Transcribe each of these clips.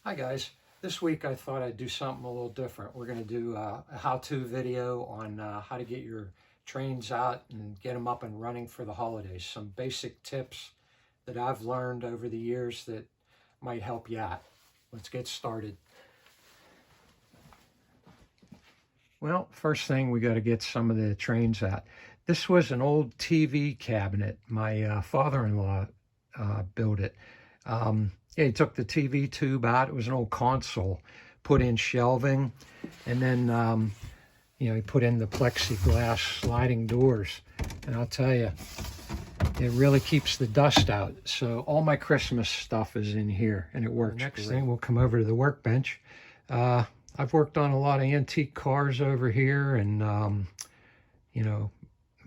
Hi guys, this week I thought I'd do something a little different. We're going to do a how-to video on how to get your trains out and get them up and running for the holidays. Some basic tips that I've learned over the years that might help you out. Let's get started. Well, first thing, we got to get some of the trains out. This was an old TV cabinet. My father-in-law built it. Yeah, he took the TV tube out. It was an old console, put in shelving, and then, he put in the plexiglass sliding doors. And I'll tell you, it really keeps the dust out. So all my Christmas stuff is in here, and it works. Next thing, we'll come over to the workbench. I've worked on a lot of antique cars over here and,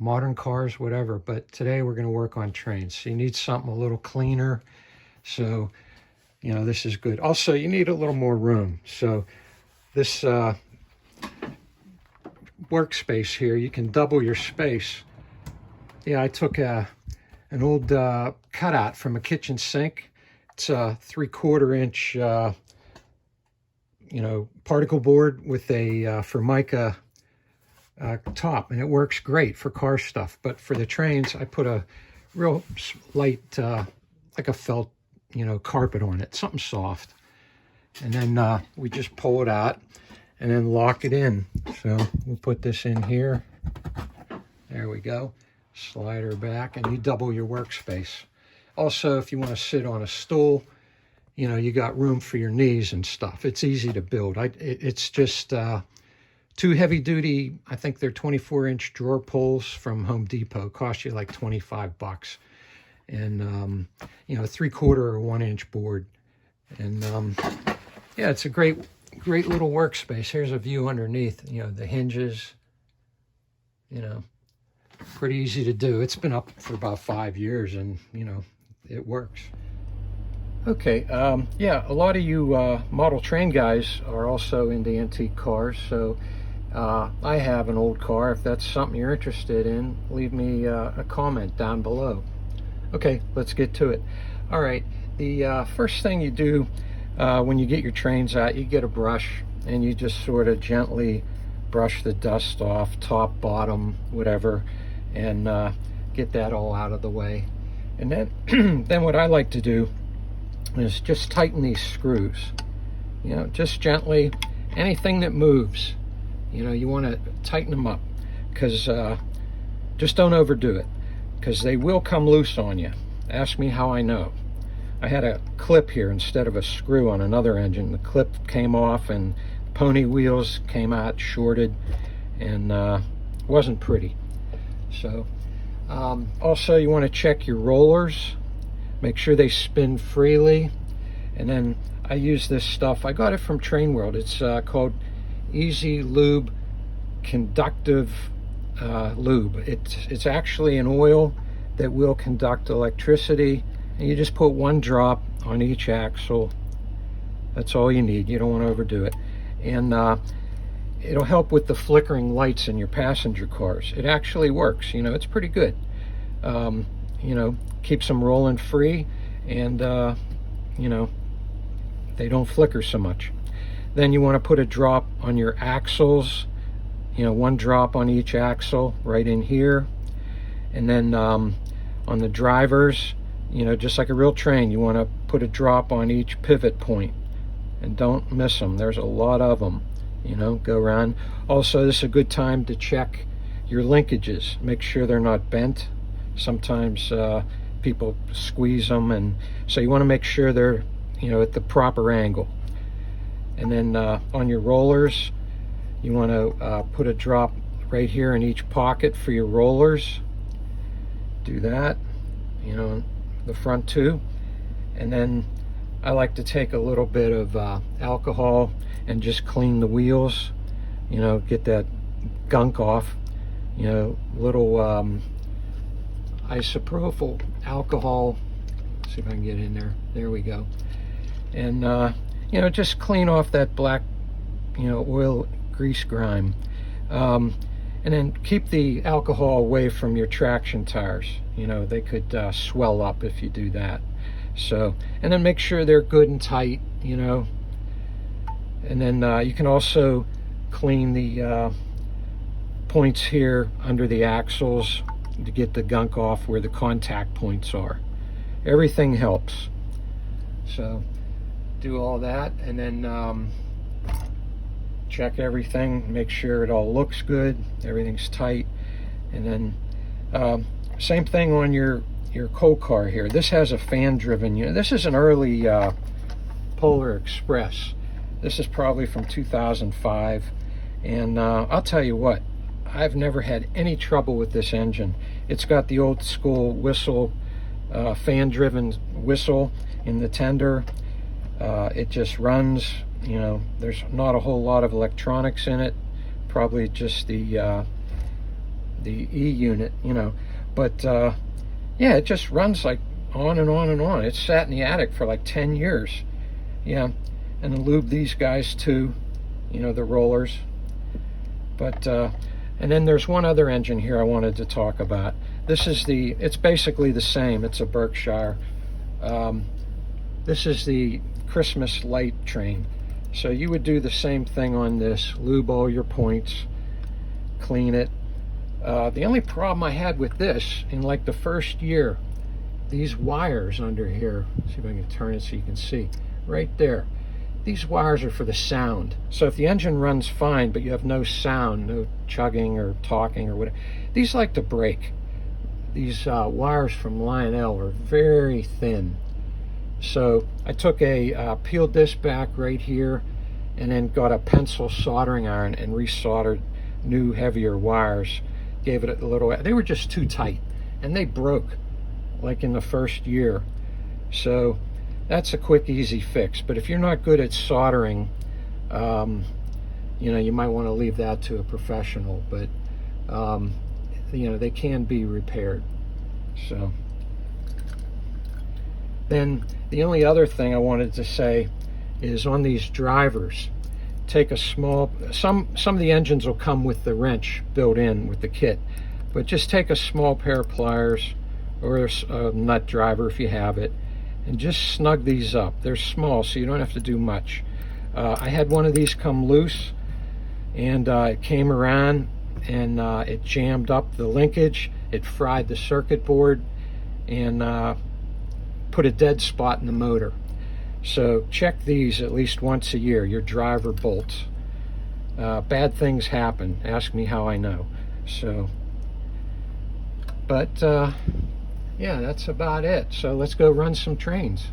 modern cars, whatever. But today we're going to work on trains. So you need something a little cleaner. So, this is good. Also, you need a little more room. So this workspace here, you can double your space. Yeah, I took an old cutout from a kitchen sink. It's a 3/4 inch, particle board with a Formica top, and it works great for car stuff. But for the trains, I put a real light, like a felt, carpet on it, something soft. And then we just pull it out and then lock it in. So we'll put this in here. There we go. Slide her back, and you double your workspace. Also, if you want to sit on a stool, you got room for your knees and stuff. It's easy to build. It's just two heavy duty, I think they're 24-inch drawer pulls from Home Depot. Cost you like 25 bucks. And, 3/4 or 1 inch board. And, yeah, it's a great little workspace. Here's a view underneath, the hinges, pretty easy to do. It's been up for about 5 years and, it works. Okay, yeah, a lot of you model train guys are also into antique cars. So I have an old car. If that's something you're interested in, leave me a comment down below. Okay, let's get to it. All right, the first thing you do when you get your trains out, you get a brush and you just sort of gently brush the dust off, top, bottom, whatever, and get that all out of the way. And then, then what I like to do is just tighten these screws. Just gently, anything that moves, you want to tighten them up, because just don't overdo it, because they will come loose on you. Ask me how I know. I had a clip here instead of a screw on another engine. The clip came off and pony wheels came out shorted, and wasn't pretty. So also you want to check your rollers, make sure they spin freely. And then I use this stuff, I got it from Train World. It's called Easy Lube Conductive Lube. It's actually an oil that will conduct electricity, and you just put 1 drop on each axle. That's all you need. You don't want to overdo it. And it'll help with the flickering lights in your passenger cars. It actually works. It's pretty good. Keeps them rolling free, and they don't flicker so much. Then you want to put a drop on your axles, 1 drop on each axle right in here. And then on the drivers, just like a real train, you want to put a drop on each pivot point, and don't miss them. There's a lot of them, go around. Also, this is a good time to check your linkages. Make sure they're not bent. Sometimes people squeeze them, and so you want to make sure they're, at the proper angle. And then on your rollers, you want to put a drop right here in each pocket for your rollers. Do that, the front too. And then I like to take a little bit of alcohol and just clean the wheels, get that gunk off. Little isopropyl alcohol. Let's see if I can get in there. There we go. And just clean off that black oil grease grime. And then keep the alcohol away from your traction tires. They could swell up if you do that. So, and then make sure they're good and tight, And then you can also clean the points here under the axles to get the gunk off where the contact points are. Everything helps. So do all that, and then check everything, make sure it all looks good, everything's tight. And then same thing on your coal car here. This has a fan driven unit. This is an early Polar Express. This is probably from 2005, and I'll tell you what, I've never had any trouble with this engine. It's got the old school whistle, fan driven whistle in the tender. It just runs, you know, there's not a whole lot of electronics in it, probably just the E unit, you know, but yeah, it just runs like on and on and on. It's sat in the attic for like 10 years. Yeah, and then lube these guys too, you know, the rollers. But and then there's one other engine here I wanted to talk about. This is it's basically the same. It's a Berkshire. This is the Christmas light train. So you would do the same thing on this, lube all your points, clean it. The only problem I had with this, in like the first year, these wires under here, see if I can turn it so you can see, right there. These wires are for the sound. So if the engine runs fine, but you have no sound, no chugging or talking or whatever, these like to break. These wires from Lionel are very thin. So I took peeled this back right here, and then got a pencil soldering iron and resoldered new heavier wires. Gave it a little, they were just too tight, and they broke like in the first year. So that's a quick, easy fix. But if you're not good at soldering, you know, you might want to leave that to a professional. But you know, they can be repaired. So then the only other thing I wanted to say is on these drivers, take a small, some of the engines will come with the wrench built in with the kit, but just take a small pair of pliers or a nut driver if you have it, and just snug these up. They're small, so you don't have to do much. I had one of these come loose, and it came around, and it jammed up the linkage. It fried the circuit board and put a dead spot in the motor. So check these at least once a year, your driver bolts. Bad things happen. Ask me how I know. So, but yeah, that's about it. So let's go run some trains.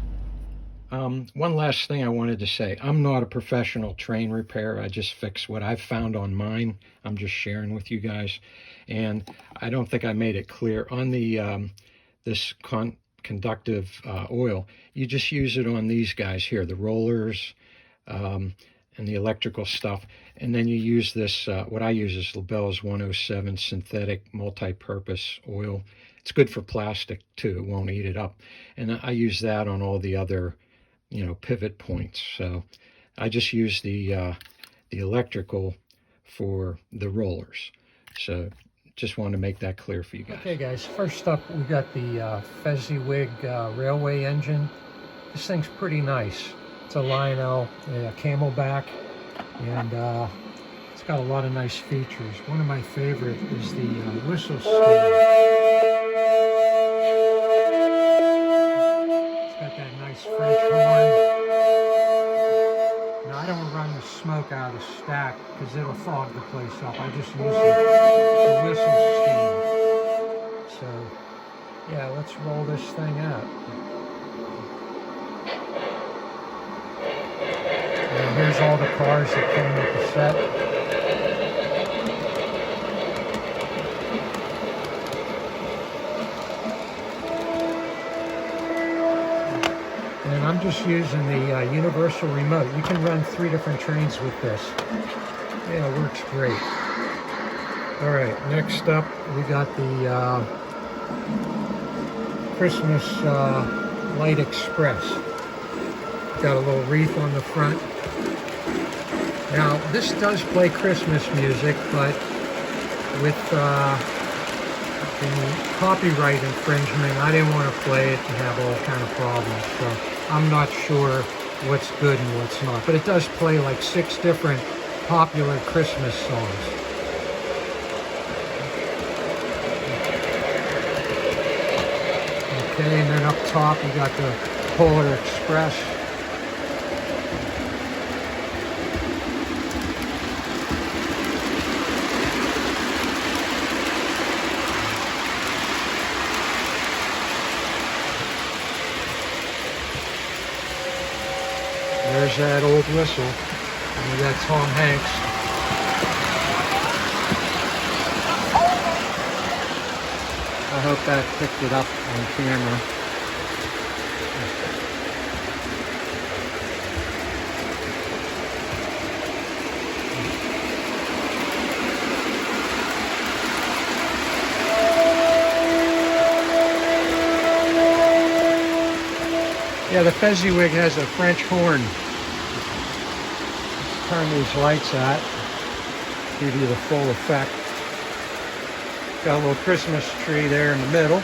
One last thing I wanted to say. I'm not a professional train repairer. I just fix what I've found on mine. I'm just sharing with you guys. And I don't think I made it clear. On the this conductive oil, you just use it on these guys here, the rollers and the electrical stuff. And then you use this, what I use is Labelle's 107 synthetic multi-purpose oil. It's good for plastic too, it won't eat it up. And I use that on all the other, you know, pivot points. So I just use the electrical for the rollers. So just wanted to make that clear for you guys. Okay guys, first up we got the Fezziwig railway engine. This thing's pretty nice. It's a Lionel Camelback, and it's got a lot of nice features. One of my favorite is the whistle skin. It's got that nice French horn. Now I don't run the smoke out of the stack because it'll fog the place up. I just use the whistle skin. So yeah, let's roll this thing out. And here's all the cars that came with the set. And I'm just using the universal remote. You can run 3 different trains with this. Yeah, it works great. All right, next up we got the Christmas Light Express. Got a little wreath on the front. Now, this does play Christmas music, but with the copyright infringement, I didn't want to play it and have all kind of problems. So I'm not sure what's good and what's not. But it does play like 6 different popular Christmas songs. Okay, and then up top you got the Polar Express. There's that old whistle. And we got Tom Hanks. I hope that picked it up on camera. Yeah, the Fezziwig has a French horn. Let's turn these lights out, give you the full effect. Got a little Christmas tree there in the middle.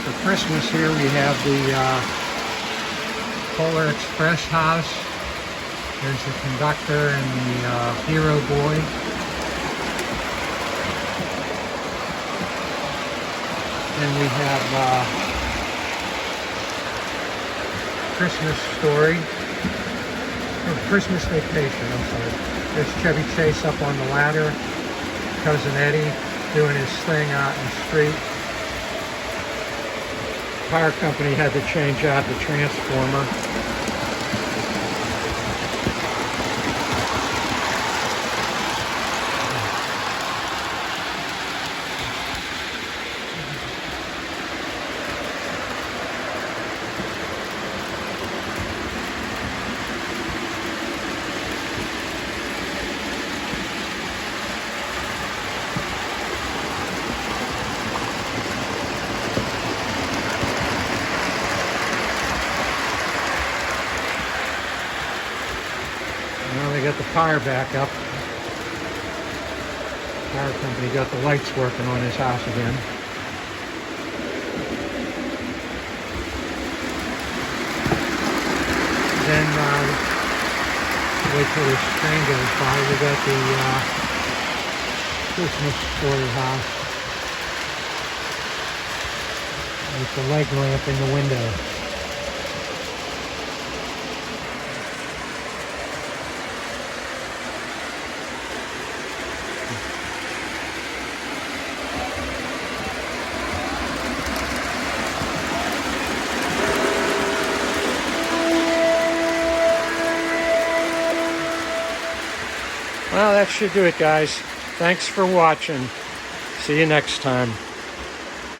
For Christmas here we have the Polar Express house. There's the conductor and the hero boy. Then we have Christmas Story, or Christmas Vacation, I'm sorry. There's Chevy Chase up on the ladder, Cousin Eddie doing his thing out in the street. Power company had to change out the transformer. Well, they got the power back up. Power company got the lights working on his house again. Then wait till this train goes by. We got the Christmas Story house with the leg lamp in the window. Well, that should do it, guys. Thanks for watching. See you next time.